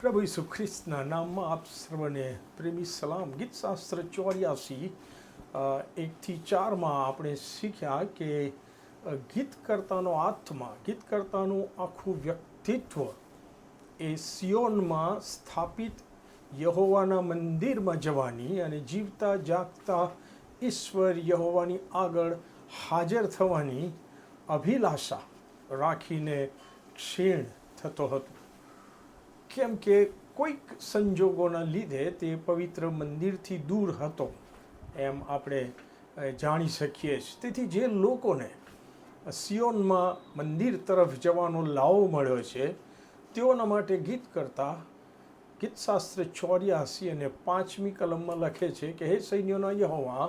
પ્રભુ ઈસુ ખ્રિસ્તના નામમાં આપ સર્વને પ્રેમી સલામ. ગીતશાસ્ત્ર 84 1થી 4માં આપણે શીખ્યા કે ગીતકર્તાનો આત્મા, ગીતકર્તાનું આખું વ્યક્તિત્વ એ સિયોનમાં સ્થાપિત યહોવાના મંદિરમાં જવાની અને જીવતા જાગતા ઈશ્વર યહોવાની આગળ હાજર થવાની અભિલાષા રાખીને ક્ષીણ થતો હતો, કેમ કે કોઈક સંજોગોના લીધે તે પવિત્ર મંદિરથી દૂર હતો એમ આપણે જાણી શકીએ છીએ. તેથી જે લોકોને સિયોનમાં મંદિર તરફ જવાનો લાવો મળ્યો છે તેઓના માટે ગીતશાસ્ત્ર 84 અને 5મી કલમમાં લખે છે કે હે સૈન્યોના યહોવા,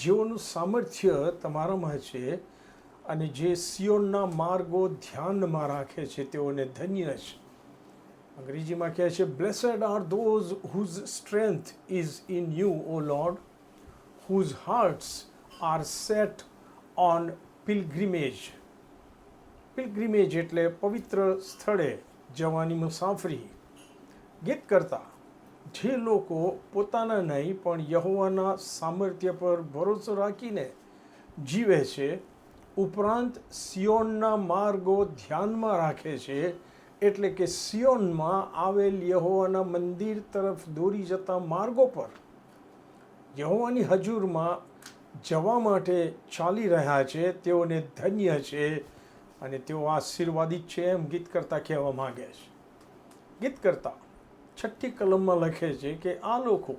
જેઓનું સામર્થ્ય તમારામાં છે અને જે સિયોનના માર્ગો ધ્યાનમાં રાખે છે તેઓને ધન્ય છે. અંગ્રેજીમાં કહે છે, blessed are those whose strength is in you, O Lord, whose hearts are set on pilgrimage. Pilgrimage એટલે પવિત્ર સ્થળે જવાની મુસાફરી. ગીત કરતા જે લોકો પોતાના નહીં પણ યહોવાના સામર્થ્ય પર ભરોસો રાખીને જીવે છે, ઉપરાંત સિયોનના માર્ગો ધ્યાનમાં રાખે છે, એટલે કે સિયોનમાં આવેલ યહોવાના મંદિર તરફ દોરી જતા માર્ગો પર યહોવાની હજુરમાં જવા માટે ચાલી રહ્યા છે, તેઓને ધન્ય છે અને તેઓ આશીર્વાદિત છે એમ ગીતકર્તા કહેવા માગે છે. ગીતકર્તા 6ઠ્ઠી કલમમાં લખે છે કે આ લોકો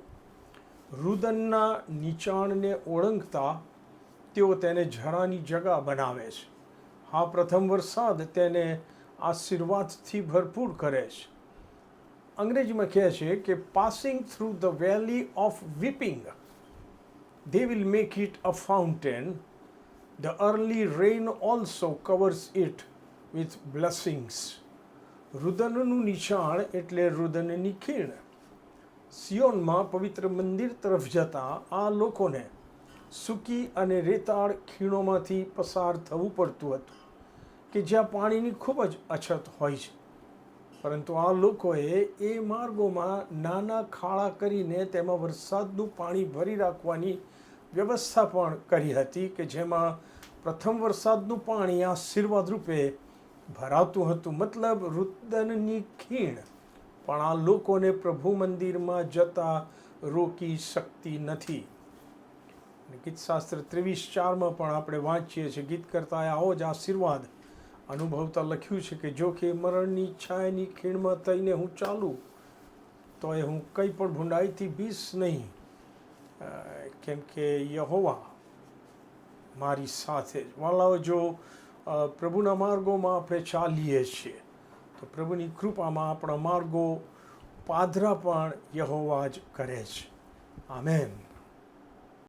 રુદનના નીચાણને ઓળંગતા તેઓ તેને ઝરાની જગા બનાવે છે. હા, પ્રથમ વરસાદ તેને આશીર્વાદથી ભરપૂર કરે છે. અંગ્રેજીમાં કહે છે કે passing through the valley of weeping they will make it a fountain. The early rain also covers it with blessings. રુદનનું નીચાણ એટલે રુદનની ખીણ. સિયોનમાં પવિત્ર મંદિર તરફ જતા આ લોકોને સૂકી અને રેતાળ ખીણોમાંથી પસાર થવું પડતું હતું કે જ્યાં પાણીની ખૂબ જ અછત હોય છે. પરંતુ આ લોકોએ એ માર્ગોમાં નાના ખાડા કરીને તેમાં વરસાદનું પાણી ભરી રાખવાની વ્યવસ્થા પણ કરી હતી કે જેમાં પ્રથમ વરસાદનું પાણી આશીર્વાદ રૂપે ભરાતું હતું. મતલબ રુદનની ખીણ પણ આ લોકોને પ્રભુ મંદિરમાં જતા રોકી શકતી નથી. ગીતશાસ્ત્ર 23:4માં પણ આપણે વાંચીએ છીએ, ગીત કરતા આવો જ આશીર્વાદ અનુભવતા લખ્યું છે કે જો કે મરણની છાયાની ખીણમાં થઈને હું ચાલું તો એ હું કંઈ પણ ભૂંડાઈથી બીસ નહીં, કેમ કે યહોવા મારી સાથે. વાલાઓ, જો પ્રભુના માર્ગોમાં આપણે ચાલીએ છીએ તો પ્રભુની કૃપામાં આપણા માર્ગો પાધરા પણ યહોવા જ કરે છે. આમેન.